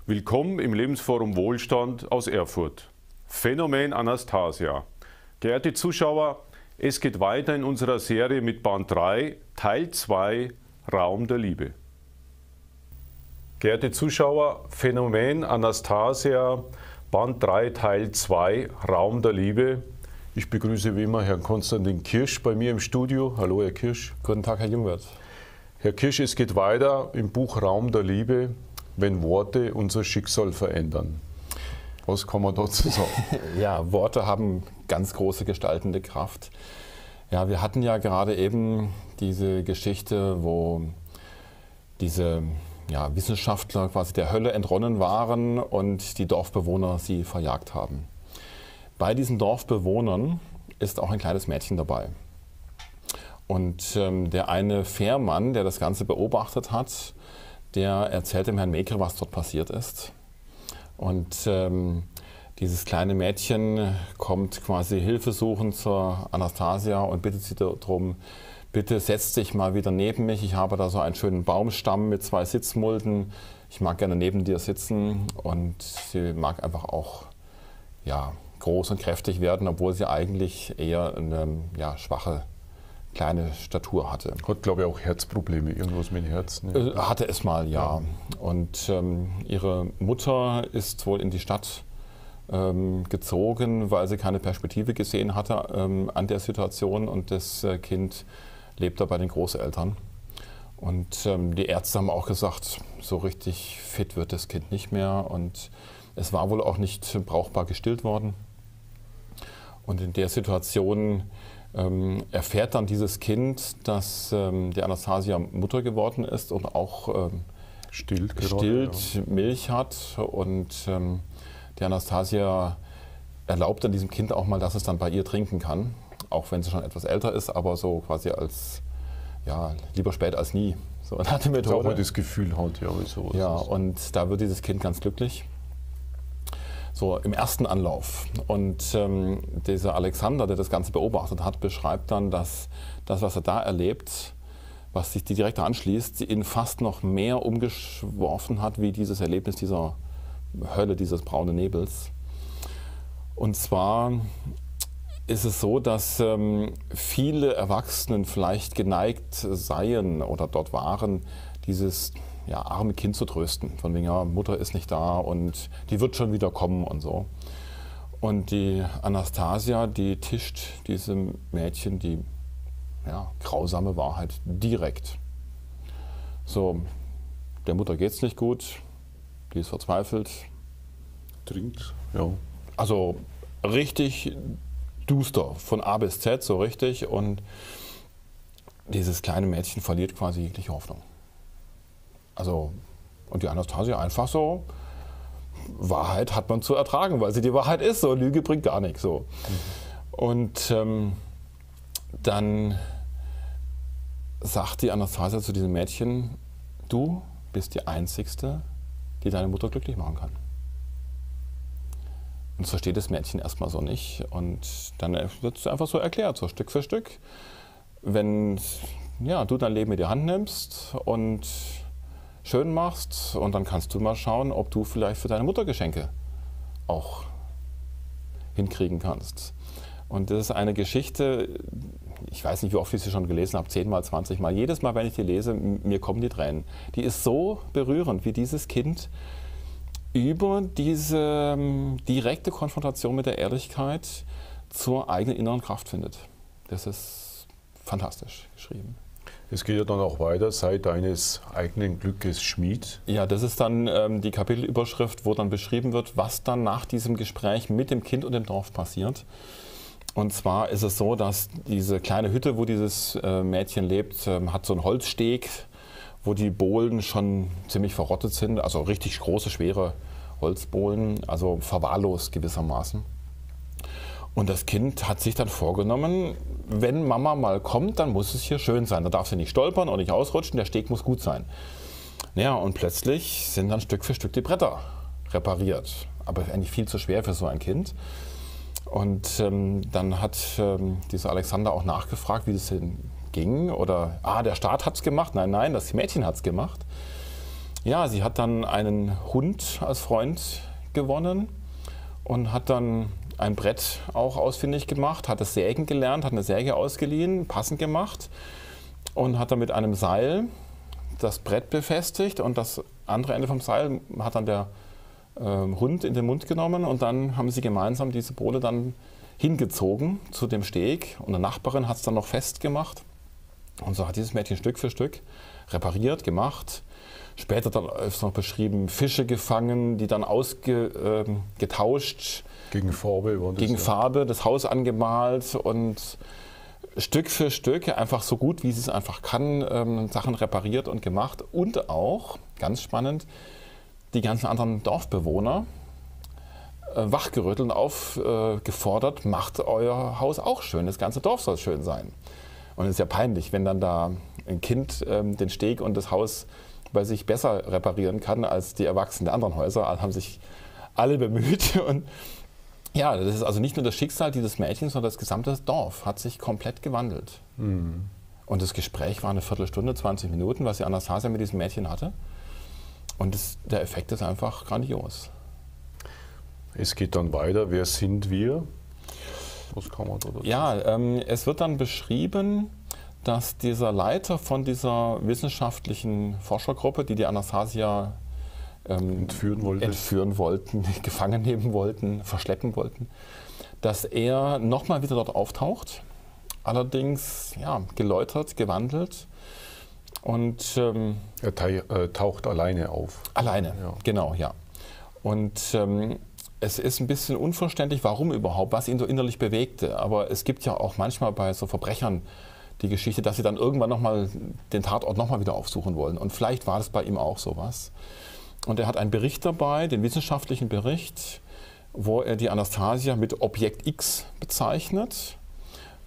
Willkommen im Lebensforum Wohlstand aus Erfurt. Phänomen Anastasia. Geehrte Zuschauer, es geht weiter in unserer Serie mit Band 3, Teil 2, Raum der Liebe. Geehrte Zuschauer, Phänomen Anastasia, Band 3, Teil 2, Raum der Liebe. Ich begrüße wie immer Herrn Konstantin Kirsch bei mir im Studio. Hallo Herr Kirsch. Guten Tag, Herr Jungwirth. Herr Kirsch, es geht weiter im Buch Raum der Liebe, wenn Worte unser Schicksal verändern. Was kann man dazu sagen? Ja, Worte haben ganz große gestaltende Kraft. Ja, wir hatten ja gerade eben diese Geschichte, wo diese Wissenschaftler quasi der Hölle entronnen waren und die Dorfbewohner sie verjagt haben. Bei diesen Dorfbewohnern ist auch ein kleines Mädchen dabei. Und der eine Fährmann, der das Ganze beobachtet hat, der erzählt dem Herrn Meker, was dort passiert ist. Und dieses kleine Mädchen kommt quasi hilfesuchend zur Anastasia und bittet sie darum, bitte setz dich mal wieder neben mich. Ich habe da so einen schönen Baumstamm mit 2 Sitzmulden. Ich mag gerne neben dir sitzen. Und sie mag einfach auch groß und kräftig werden, obwohl sie eigentlich eher eine schwache kleine Statur hatte. Hat, glaube ich, auch Herzprobleme, irgendwas mit dem Herz. Ne? Hatte es mal, ja. Und ihre Mutter ist wohl in die Stadt gezogen, weil sie keine Perspektive gesehen hatte an der Situation, und das Kind lebt da bei den Großeltern. Und die Ärzte haben auch gesagt, so richtig fit wird das Kind nicht mehr, und es war wohl auch nicht brauchbar gestillt worden. Und in der Situation erfährt dann dieses Kind, dass die Anastasia Mutter geworden ist und auch stillt, Milch hat. Und die Anastasia erlaubt dann diesem Kind auch mal, dass es dann bei ihr trinken kann, auch wenn sie schon etwas älter ist, aber so quasi als, lieber spät als nie. So eine Methode. Auch mal das Gefühl hat, sowas. Ja, und da wird dieses Kind ganz glücklich. So im ersten Anlauf. Und dieser Alexander, der das Ganze beobachtet hat, beschreibt dann, dass das, was er da erlebt, was sich direkt anschließt, ihn fast noch mehr umgeworfen hat, wie dieses Erlebnis dieser Hölle, dieses braunen Nebels. Und zwar ist es so, dass viele Erwachsenen vielleicht geneigt seien oder dort waren, dieses arme Kind zu trösten. Von wegen, Mutter ist nicht da und die wird schon wieder kommen und so. Und die Anastasia, die tischt diesem Mädchen die grausame Wahrheit direkt. So, der Mutter geht's nicht gut, die ist verzweifelt. Trinkt, ja. Also richtig duster, von A bis Z, so richtig. Und dieses kleine Mädchen verliert quasi jegliche Hoffnung. Also, und die Anastasia einfach so, Wahrheit hat man zu ertragen, weil sie die Wahrheit ist, so Lüge bringt gar nichts. So. Und dann sagt die Anastasia zu diesem Mädchen, du bist die Einzigste, die deine Mutter glücklich machen kann. Und das versteht das Mädchen erstmal so nicht. Und dann wird es einfach so erklärt, so Stück für Stück. Wenn du dein Leben in die Hand nimmst und schön machst, und dann kannst du mal schauen, ob du vielleicht für deine Mutter Geschenke auch hinkriegen kannst. Und das ist eine Geschichte, ich weiß nicht, wie oft ich sie schon gelesen habe, 10-mal, 20-mal. Jedes Mal, wenn ich die lese, mir kommen die Tränen. Die ist so berührend, wie dieses Kind über diese direkte Konfrontation mit der Ehrlichkeit zur eigenen inneren Kraft findet. Das ist fantastisch geschrieben. Es geht ja dann auch weiter, sei deines eigenen Glückes Schmied. Ja, das ist dann die Kapitelüberschrift, wo dann beschrieben wird, was dann nach diesem Gespräch mit dem Kind und dem Dorf passiert. Und zwar ist es so, dass diese kleine Hütte, wo dieses Mädchen lebt, hat so einen Holzsteg, wo die Bohlen schon ziemlich verrottet sind, also richtig große, schwere Holzbohlen, also verwahrlost gewissermaßen. Und das Kind hat sich dann vorgenommen, wenn Mama mal kommt, dann muss es hier schön sein. Da darf sie nicht stolpern und nicht ausrutschen, der Steg muss gut sein. Ja, und plötzlich sind dann Stück für Stück die Bretter repariert. Aber eigentlich viel zu schwer für so ein Kind. Und dann hat dieser Alexander auch nachgefragt, wie das denn ging. Oder, der Staat hat es gemacht. Nein, das Mädchen hat es gemacht. Ja, sie hat dann einen Hund als Freund gewonnen und hat dann ein Brett auch ausfindig gemacht, hat das Sägen gelernt, hat eine Säge ausgeliehen, passend gemacht und hat dann mit einem Seil das Brett befestigt und das andere Ende vom Seil hat dann der Hund in den Mund genommen und dann haben sie gemeinsam diese Bohle dann hingezogen zu dem Steg und eine Nachbarin hat es dann noch festgemacht und so hat dieses Mädchen Stück für Stück repariert, gemacht. Später dann ist noch beschrieben, Fische gefangen, die dann ausgetauscht. Gegen Farbe war das. Gegen Farbe, das Haus angemalt und Stück für Stück, einfach so gut wie sie es einfach kann, Sachen repariert und gemacht. Und auch, ganz spannend, die ganzen anderen Dorfbewohner wachgerüttelt und aufgefordert, macht euer Haus auch schön, das ganze Dorf soll schön sein. Und es ist ja peinlich, wenn dann da ein Kind den Steg und das Haus bei sich besser reparieren kann als die Erwachsenen der anderen Häuser. Also haben sich alle bemüht. Und ja, das ist also nicht nur das Schicksal dieses Mädchens, sondern das gesamte Dorf hat sich komplett gewandelt. Mhm. Und das Gespräch war eine Viertelstunde, 20 Minuten, was die Anastasia mit diesem Mädchen hatte. Und der Effekt ist einfach grandios. Es geht dann weiter. Wer sind wir? Was kann man da dazu sagen? Ja, es wird dann beschrieben, dass dieser Leiter von dieser wissenschaftlichen Forschergruppe, die Anastasia entführen wollten, gefangen nehmen wollten, verschleppen wollten, dass er nochmal wieder dort auftaucht, allerdings ja, geläutert, gewandelt und er taucht alleine auf. Alleine, ja. Genau, ja. Und es ist ein bisschen unverständlich, warum überhaupt, was ihn so innerlich bewegte, aber es gibt ja auch manchmal bei so Verbrechern die Geschichte, dass sie dann irgendwann nochmal den Tatort nochmal wieder aufsuchen wollen. Und vielleicht war das bei ihm auch sowas. Und er hat einen Bericht dabei, den wissenschaftlichen Bericht, wo er die Anastasia mit Objekt X bezeichnet.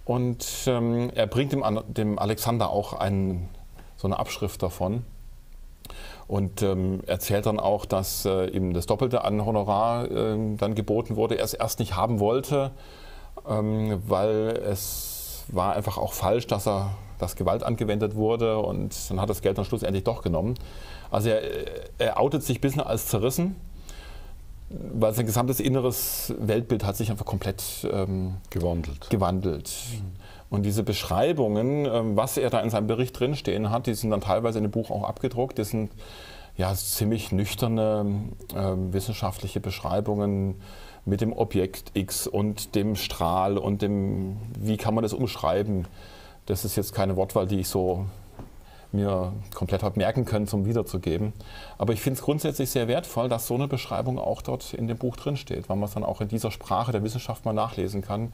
Und er bringt dem Alexander auch so eine Abschrift davon. Und erzählt dann auch, dass ihm das Doppelte an Honorar dann geboten wurde. Er es erst nicht haben wollte, weil es war einfach auch falsch, dass Gewalt angewendet wurde und dann hat das Geld dann schlussendlich doch genommen. Also er outet sich ein bisschen als zerrissen, weil sein gesamtes inneres Weltbild hat sich einfach komplett gewandelt. Mhm. Und diese Beschreibungen, was er da in seinem Bericht drinstehen hat, die sind dann teilweise in dem Buch auch abgedruckt. Das sind ja ziemlich nüchterne wissenschaftliche Beschreibungen mit dem Objekt X und dem Strahl und wie kann man das umschreiben. Das ist jetzt keine Wortwahl, die ich so mir komplett habe merken können, zum wiederzugeben. Aber ich finde es grundsätzlich sehr wertvoll, dass so eine Beschreibung auch dort in dem Buch drin steht, weil man es dann auch in dieser Sprache der Wissenschaft mal nachlesen kann,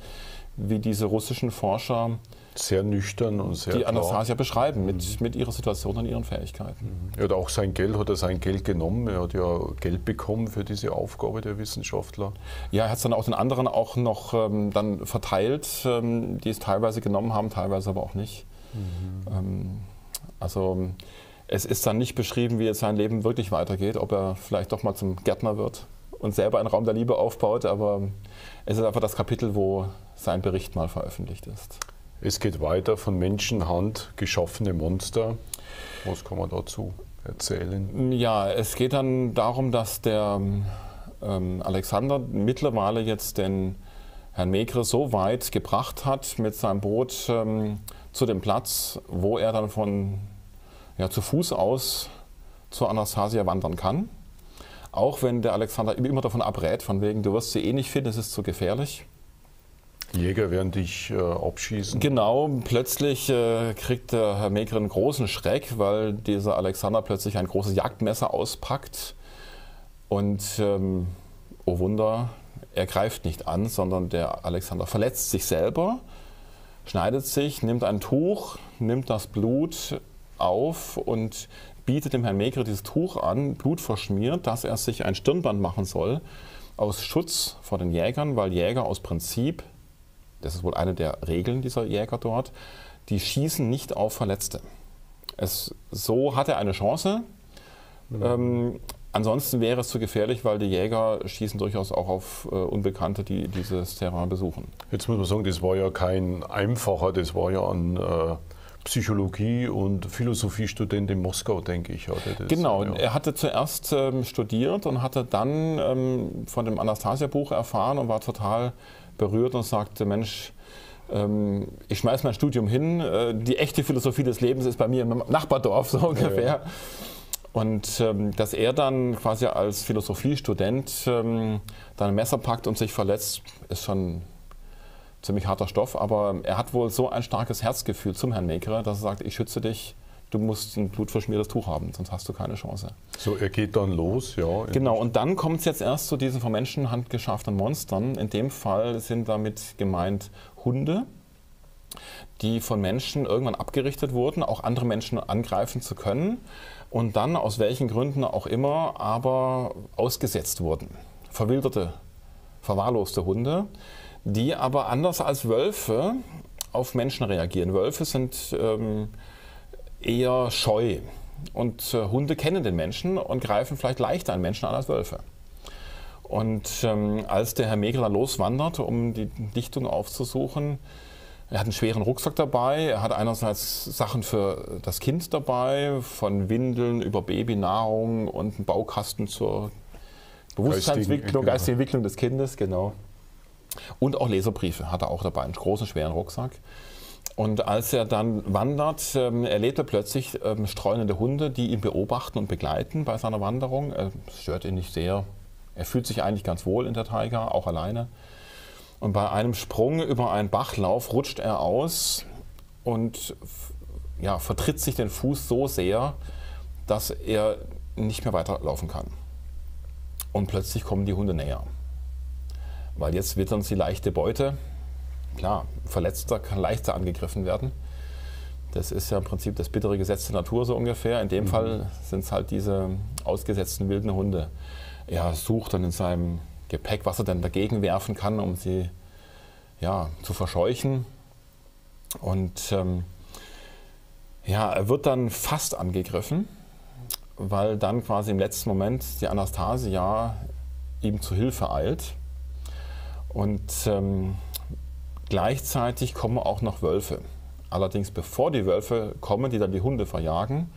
wie diese russischen Forscher sehr nüchtern und sehr die Anastasia beschreiben mit ihrer Situation und ihren Fähigkeiten. Er hat auch sein Geld genommen. Er hat ja Geld bekommen für diese Aufgabe der Wissenschaftler. Ja, er hat es dann auch den anderen auch noch dann verteilt, die es teilweise genommen haben, teilweise aber auch nicht. Mhm. Also es ist dann nicht beschrieben, wie jetzt sein Leben wirklich weitergeht, ob er vielleicht doch mal zum Gärtner wird und selber einen Raum der Liebe aufbaut, aber es ist einfach das Kapitel, wo sein Bericht mal veröffentlicht ist. Es geht weiter, von Menschenhand geschaffene Monster. Was kann man dazu erzählen? Ja, es geht dann darum, dass der Alexander mittlerweile jetzt den Herrn Maigret so weit gebracht hat mit seinem Boot zu dem Platz, wo er dann zu Fuß aus zur Anastasia wandern kann. Auch wenn der Alexander immer davon abrät, von wegen, du wirst sie eh nicht finden, es ist zu gefährlich. Jäger werden dich abschießen. Genau, plötzlich kriegt der Herr Maigret einen großen Schreck, weil dieser Alexander plötzlich ein großes Jagdmesser auspackt. Und, oh Wunder, er greift nicht an, sondern der Alexander verletzt sich selber, schneidet sich, nimmt ein Tuch, nimmt das Blut auf und bietet dem Herrn Maigret dieses Tuch an, blutverschmiert, dass er sich ein Stirnband machen soll, aus Schutz vor den Jägern, weil Jäger aus Prinzip, das ist wohl eine der Regeln dieser Jäger dort, die schießen nicht auf Verletzte. So hat er eine Chance. Ansonsten wäre es zu gefährlich, weil die Jäger schießen durchaus auch auf Unbekannte, die dieses Terrain besuchen. Jetzt muss man sagen, das war ja kein einfacher, das war ja ein Psychologie und Philosophiestudent in Moskau, denke ich. Genau, er hatte zuerst studiert und hatte dann von dem Anastasia-Buch erfahren und war total berührt und sagte, Mensch, ich schmeiß mein Studium hin, die echte Philosophie des Lebens ist bei mir im Nachbardorf, so ungefähr. Ja. Und dass er dann quasi als Philosophiestudent dann ein Messer packt und sich verletzt, ist schon ziemlich harter Stoff, aber er hat wohl so ein starkes Herzgefühl zum Herrn Mekere, dass er sagt, ich schütze dich, du musst ein blutverschmiertes Tuch haben, sonst hast du keine Chance. So, er geht dann los, ja. Genau, und dann kommt es jetzt erst zu diesen von Menschenhand geschaffenen Monstern. In dem Fall sind damit gemeint Hunde, die von Menschen irgendwann abgerichtet wurden, auch andere Menschen angreifen zu können und dann aus welchen Gründen auch immer aber ausgesetzt wurden. Verwilderte, verwahrloste Hunde, die aber anders als Wölfe auf Menschen reagieren. Wölfe sind eher scheu und Hunde kennen den Menschen und greifen vielleicht leichter einen Menschen an als Wölfe. Und als der Herr Mekere loswandert, um die Dichtung aufzusuchen, er hat einen schweren Rucksack dabei, er hat einerseits Sachen für das Kind dabei, von Windeln über Babynahrung und einen Baukasten zur Bewusstseinsentwicklung, geistige Entwicklung des Kindes, genau. Und auch Leserbriefe hat er auch dabei, einen großen, schweren Rucksack. Und als er dann wandert, erlebt er plötzlich streunende Hunde, die ihn beobachten und begleiten bei seiner Wanderung. Das stört ihn nicht sehr. Er fühlt sich eigentlich ganz wohl in der Taiga, auch alleine. Und bei einem Sprung über einen Bachlauf rutscht er aus und ja, vertritt sich den Fuß so sehr, dass er nicht mehr weiterlaufen kann. Und plötzlich kommen die Hunde näher. Weil jetzt wittern sie leichte Beute. Klar, Verletzter kann leichter angegriffen werden. Das ist ja im Prinzip das bittere Gesetz der Natur so ungefähr. In dem Fall sind es halt diese ausgesetzten wilden Hunde. Er sucht dann in seinem Gepäck, was er dann dagegen werfen kann, um sie ja, zu verscheuchen. Und ja, er wird dann fast angegriffen, weil dann quasi im letzten Moment die Anastasia ihm zu Hilfe eilt. Und gleichzeitig kommen auch noch Wölfe. Allerdings bevor die Wölfe kommen, die dann die Hunde verjagen,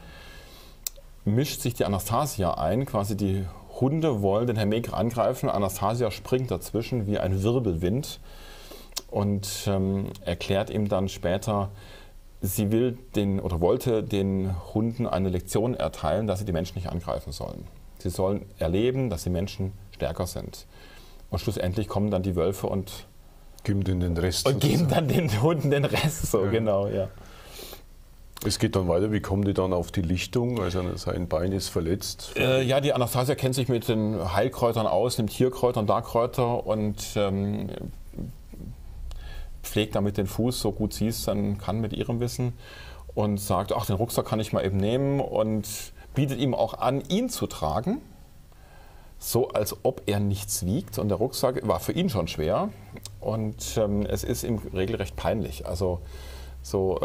mischt sich die Anastasia ein. Quasi die Hunde wollen den Herrn Mekere angreifen. Anastasia springt dazwischen wie ein Wirbelwind und erklärt ihm dann später, sie will wollte den Hunden eine Lektion erteilen, dass sie die Menschen nicht angreifen sollen. Sie sollen erleben, dass die Menschen stärker sind. Und schlussendlich kommen dann die Wölfe und geben den Rest. Und geben dann den Hunden den Rest, so ja. Genau, ja. Es geht dann weiter, wie kommen die dann auf die Lichtung? Also sein Bein ist verletzt. Ja, die Anastasia kennt sich mit den Heilkräutern aus, nimmt Tierkräuter und Darkräuter und pflegt damit den Fuß, so gut sie es dann kann mit ihrem Wissen. Und sagt, ach, den Rucksack kann ich mal eben nehmen und bietet ihm auch an, ihn zu tragen. So als ob er nichts wiegt und der Rucksack war für ihn schon schwer und es ist ihm regelrecht peinlich, also so,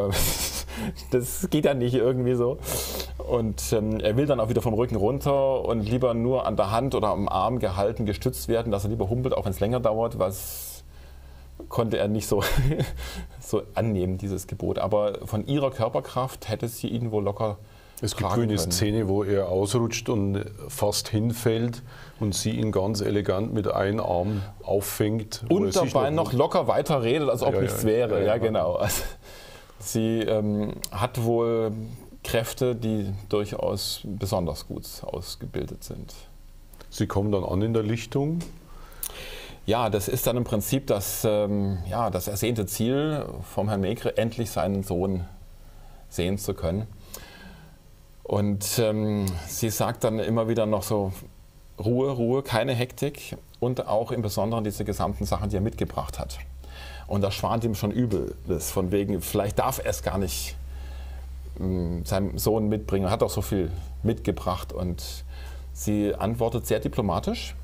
das geht ja nicht irgendwie so und er will dann auch wieder vom Rücken runter und lieber nur an der Hand oder am Arm gehalten, gestützt werden, dass er lieber humpelt, auch wenn es länger dauert, was konnte er nicht so, so annehmen, dieses Gebot, aber von ihrer Körperkraft hätte sie ihn wohl locker. Es gibt eine Szene, wo er ausrutscht und fast hinfällt und sie ihn ganz elegant mit einem Arm auffängt. Und dabei noch locker weiter redet, als ob nichts wäre. Ja, genau. Also, sie hat wohl Kräfte, die durchaus besonders gut ausgebildet sind. Sie kommen dann an in der Lichtung? Ja, das ist dann im Prinzip das ersehnte Ziel vom Herrn Mekere, endlich seinen Sohn sehen zu können. Und sie sagt dann immer wieder noch so, Ruhe, Ruhe, keine Hektik und auch im Besonderen diese gesamten Sachen, die er mitgebracht hat. Und das schwant ihm schon übel, das von wegen, vielleicht darf er es gar nicht seinem Sohn mitbringen, er hat auch so viel mitgebracht und sie antwortet sehr diplomatisch,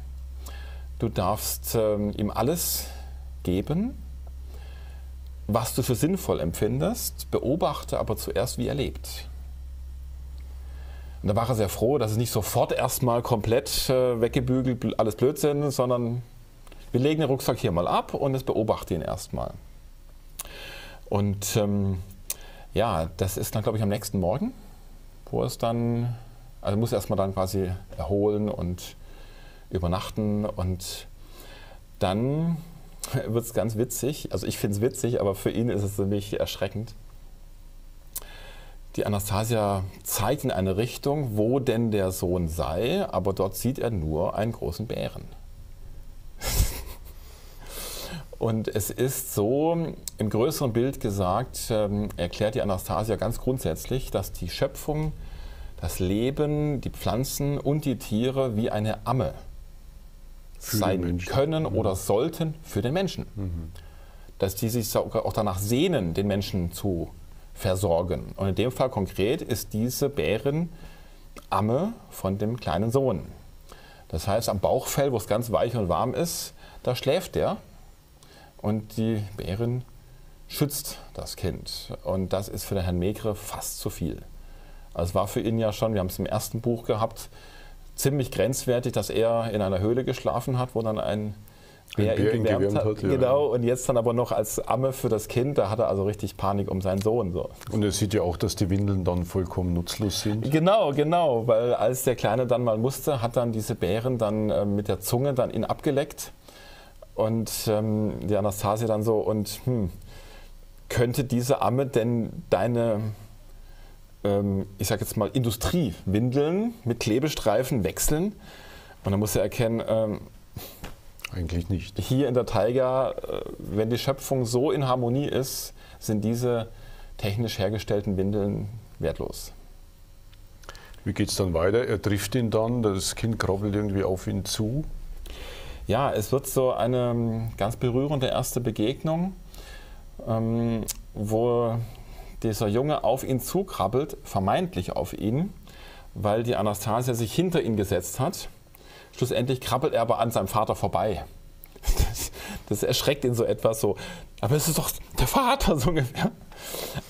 du darfst ihm alles geben, was du für sinnvoll empfindest, beobachte aber zuerst, wie er lebt. Und da war er sehr froh, dass es nicht sofort erstmal komplett weggebügelt, alles Blödsinn, sondern wir legen den Rucksack hier mal ab und es beobachte ihn erstmal. Und Ja, das ist dann, glaube ich, am nächsten Morgen, wo es dann, also muss erstmal dann quasi erholen und übernachten und dann wird es ganz witzig. Also ich finde es witzig, aber für ihn ist es ziemlich erschreckend. Die Anastasia zeigt in eine Richtung, wo denn der Sohn sei, aber dort sieht er nur einen großen Bären. Und es ist so, im größeren Bild gesagt, erklärt die Anastasia ganz grundsätzlich, dass die Schöpfung, das Leben, die Pflanzen und die Tiere wie eine Amme sein können oder sollten für den Menschen. Dass die sich auch danach sehnen, den Menschen zu versorgen. Und in dem Fall konkret ist diese Bärin Amme von dem kleinen Sohn. Das heißt, am Bauchfell, wo es ganz weich und warm ist, da schläft der und die Bärin schützt das Kind. Und das ist für den Herrn Maigret fast zu viel. Also es war für ihn ja schon, wir haben es im ersten Buch gehabt, ziemlich grenzwertig, dass er in einer Höhle geschlafen hat, wo dann ein Bär ihn gewärmt hat. Ja. Genau, und jetzt dann aber noch als Amme für das Kind, da hat er also richtig Panik um seinen Sohn. So. Und er sieht ja auch, dass die Windeln dann vollkommen nutzlos sind. Genau, weil als der Kleine dann mal musste, hat dann diese Bärin dann mit der Zunge dann ihn abgeleckt. Und die Anastasia dann so, und könnte diese Amme denn deine, ich sag jetzt mal, Industriewindeln mit Klebestreifen wechseln? Und dann muss er erkennen, eigentlich nicht. Hier in der Taiga, wenn die Schöpfung so in Harmonie ist, sind diese technisch hergestellten Windeln wertlos. Wie geht es dann weiter? Er trifft ihn dann, das Kind krabbelt irgendwie auf ihn zu. Ja, es wird so eine ganz berührende erste Begegnung, wo dieser Junge auf ihn zukrabbelt, vermeintlich auf ihn, weil die Anastasia sich hinter ihn gesetzt hat. Schlussendlich krabbelt er aber an seinem Vater vorbei. Das erschreckt ihn so etwas so. Aber es ist doch der Vater, so ungefähr.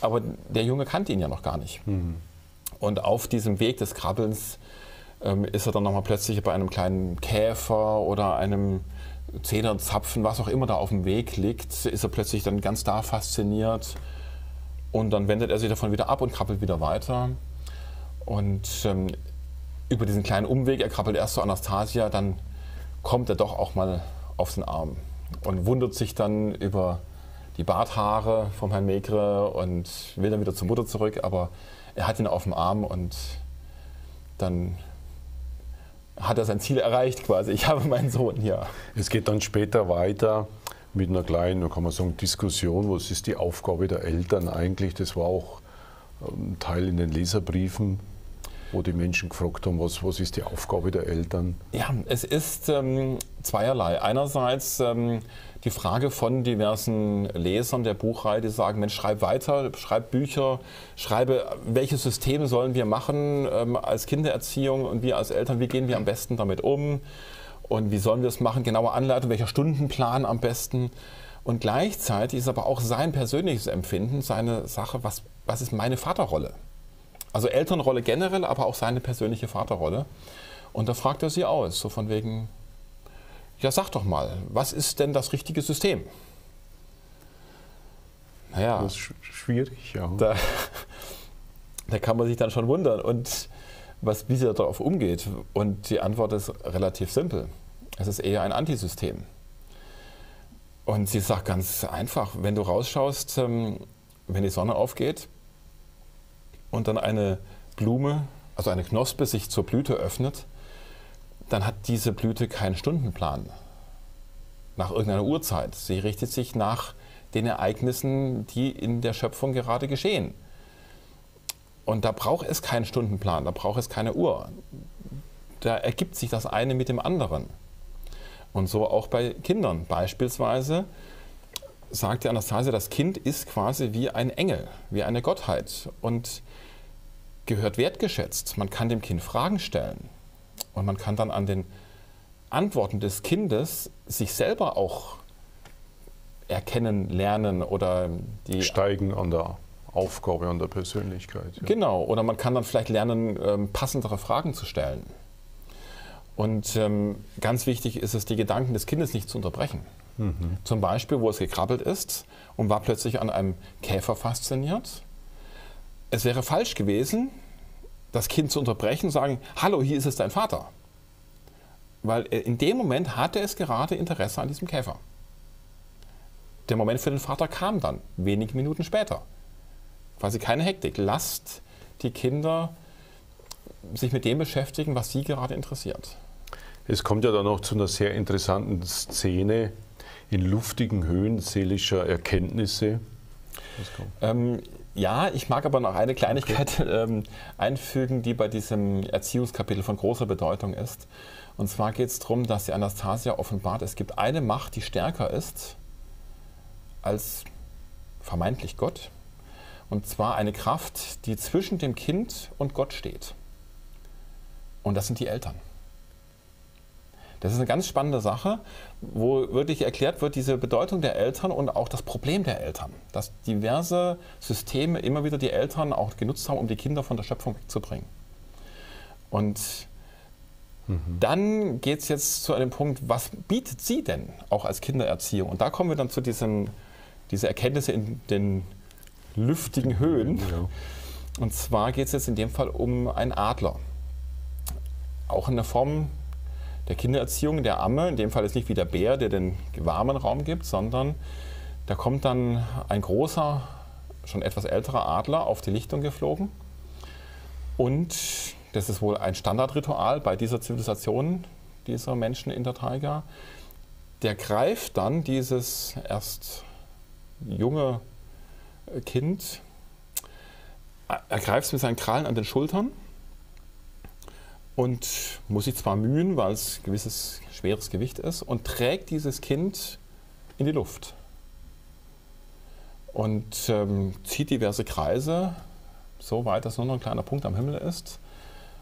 Aber der Junge kannte ihn ja noch gar nicht. Und auf diesem Weg des Krabbelns ist er dann nochmal plötzlich bei einem kleinen Käfer oder einem Zederzapfen, was auch immer da auf dem Weg liegt, ist er plötzlich dann ganz da fasziniert. Und dann wendet er sich davon wieder ab und krabbelt wieder weiter. Und über diesen kleinen Umweg, er krabbelt erst zu Anastasia, dann kommt er doch auch mal auf den Arm und wundert sich dann über die Barthaare vom Herrn Maigret und will dann wieder zur Mutter zurück, aber er hat ihn auf dem Arm und dann hat er sein Ziel erreicht quasi. Ich habe meinen Sohn hier. Es geht dann später weiter mit einer kleinen, kann man sagen, Diskussion. Was ist die Aufgabe der Eltern eigentlich? Das war auch ein Teil in den Leserbriefen, wo die Menschen gefragt haben, was ist die Aufgabe der Eltern? Ja, es ist zweierlei. Einerseits die Frage von diversen Lesern der Buchreihe, die sagen, Mensch, schreib weiter, schreib Bücher, schreibe, welche Systeme sollen wir machen als Kindererziehung und wir als Eltern, wie gehen wir am besten damit um und wie sollen wir es machen, genaue Anleitung, welcher Stundenplan am besten. Und gleichzeitig ist aber auch sein persönliches Empfinden, seine Sache, was ist meine Vaterrolle? Also Elternrolle generell, aber auch seine persönliche Vaterrolle. Und da fragt er sie aus, so von wegen, ja sag doch mal, was ist denn das richtige System? Naja, das ist schwierig, ja. Da kann man sich dann schon wundern, und wie sie darauf umgeht. Und die Antwort ist relativ simpel. Es ist eher ein Antisystem. Und sie sagt ganz einfach, wenn du rausschaust, wenn die Sonne aufgeht, und dann eine Blume, also eine Knospe, sich zur Blüte öffnet, dann hat diese Blüte keinen Stundenplan nach irgendeiner Uhrzeit. Sie richtet sich nach den Ereignissen, die in der Schöpfung gerade geschehen. Und da braucht es keinen Stundenplan, da braucht es keine Uhr. Da ergibt sich das eine mit dem anderen. Und so auch bei Kindern. Beispielsweise sagt die Anastasia, das Kind ist quasi wie ein Engel, wie eine Gottheit und gehört wertgeschätzt. Man kann dem Kind Fragen stellen und man kann dann an den Antworten des Kindes sich selber auch erkennen, lernen oder die steigen an der Aufgabe, an der Persönlichkeit. Ja. Genau, oder man kann dann vielleicht lernen, passendere Fragen zu stellen. Und ganz wichtig ist es, die Gedanken des Kindes nicht zu unterbrechen. Zum Beispiel, wo es gekrabbelt ist und war plötzlich an einem Käfer fasziniert. es wäre falsch gewesen, das Kind zu unterbrechen und sagen, hallo, hier ist es dein Vater. Weil in dem Moment hatte es gerade Interesse an diesem Käfer. Der Moment für den Vater kam dann, wenige Minuten später. Quasi keine Hektik. Lasst die Kinder sich mit dem beschäftigen, was sie gerade interessiert. Es kommt ja dann noch zu einer sehr interessanten Szene in luftigen Höhen seelischer Erkenntnisse. Ja, ich mag aber noch eine Kleinigkeit einfügen, die bei diesem Erziehungskapitel von großer Bedeutung ist. Und zwar geht es darum, dass die Anastasia offenbart, es gibt eine Macht, die stärker ist als vermeintlich Gott. Und zwar eine Kraft, die zwischen dem Kind und Gott steht. Und das sind die Eltern. Das ist eine ganz spannende Sache, wo wirklich erklärt wird, diese Bedeutung der Eltern und auch das Problem der Eltern. Dass diverse Systeme immer wieder die Eltern auch genutzt haben, um die Kinder von der Schöpfung wegzubringen. Und dann geht es jetzt zu einem Punkt, was bietet sie denn auch als Kindererziehung? Und da kommen wir dann zu dieser Erkenntnisse in den lüftigen Höhen. Ja. Und zwar geht es jetzt in dem Fall um einen Adler. Auch in der Form der Kindererziehung, der Amme. In dem Fall ist nicht wie der Bär, der den warmen Raum gibt, sondern da kommt dann ein großer, schon etwas älterer Adler auf die Lichtung geflogen. Und das ist wohl ein Standardritual bei dieser Zivilisation, dieser Menschen in der Taiga. Der greift dann dieses erst junge Kind, er greift es mit seinen Krallen an den Schultern und muss sich zwar mühen, weil es ein gewisses schweres Gewicht ist, und trägt dieses Kind in die Luft und zieht diverse Kreise, so weit, dass nur noch ein kleiner Punkt am Himmel ist,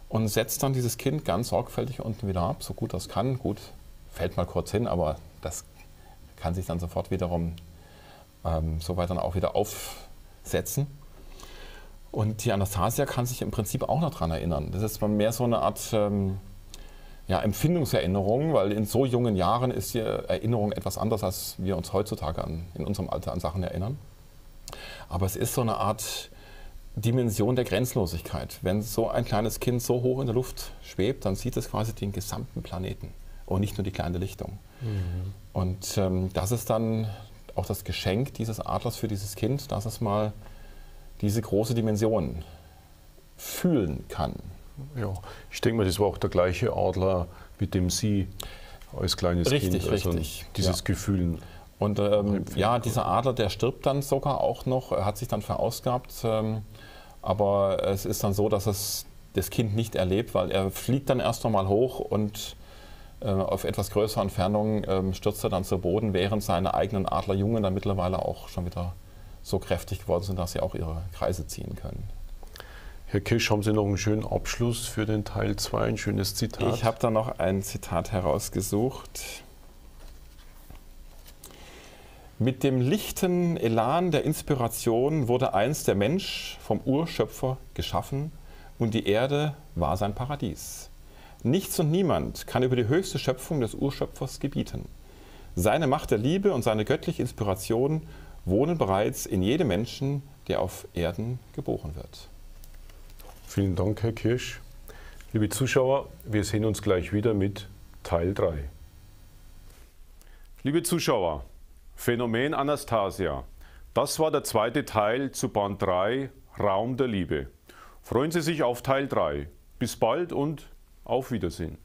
und setzt dann dieses Kind ganz sorgfältig unten wieder ab, so gut das kann. Gut, fällt mal kurz hin, aber das kann sich dann sofort wiederum so weit dann auch wieder aufsetzen. Und die Anastasia kann sich im Prinzip auch noch daran erinnern. Das ist mehr so eine Art Empfindungserinnerung, weil in so jungen Jahren ist die Erinnerung etwas anders, als wir uns heutzutage in unserem Alter an Sachen erinnern. Aber es ist so eine Art Dimension der Grenzlosigkeit. Wenn so ein kleines Kind so hoch in der Luft schwebt, dann sieht es quasi den gesamten Planeten und nicht nur die kleine Lichtung. Und das ist dann auch das Geschenk dieses Adlers für dieses Kind, dass es mal diese große Dimension fühlen kann. Ja, ich denke mal, das war auch der gleiche Adler, mit dem Sie als kleines Kind dieses Gefühl. Und dieser Adler, der stirbt dann sogar auch noch, er hat sich dann verausgabt, aber es ist dann so, dass es das Kind nicht erlebt, weil er fliegt dann erst einmal hoch und auf etwas größerer Entfernung stürzt er dann zu Boden, während seine eigenen Adlerjungen dann mittlerweile auch schon wieder so kräftig geworden sind, dass sie auch ihre Kreise ziehen können. Herr Kirsch, haben Sie noch einen schönen Abschluss für den Teil 2, ein schönes Zitat? Ich habe da noch ein Zitat herausgesucht. Mit dem lichten Elan der Inspiration wurde einst der Mensch vom Urschöpfer geschaffen und die Erde war sein Paradies. Nichts und niemand kann über die höchste Schöpfung des Urschöpfers gebieten. Seine Macht der Liebe und seine göttliche Inspiration wohnen bereits in jedem Menschen, der auf Erden geboren wird. Vielen Dank, Herr Kirsch. Liebe Zuschauer, wir sehen uns gleich wieder mit Teil 3. Liebe Zuschauer, Phänomen Anastasia. Das war der zweite Teil zu Band 3, Raum der Liebe. Freuen Sie sich auf Teil 3. Bis bald und auf Wiedersehen.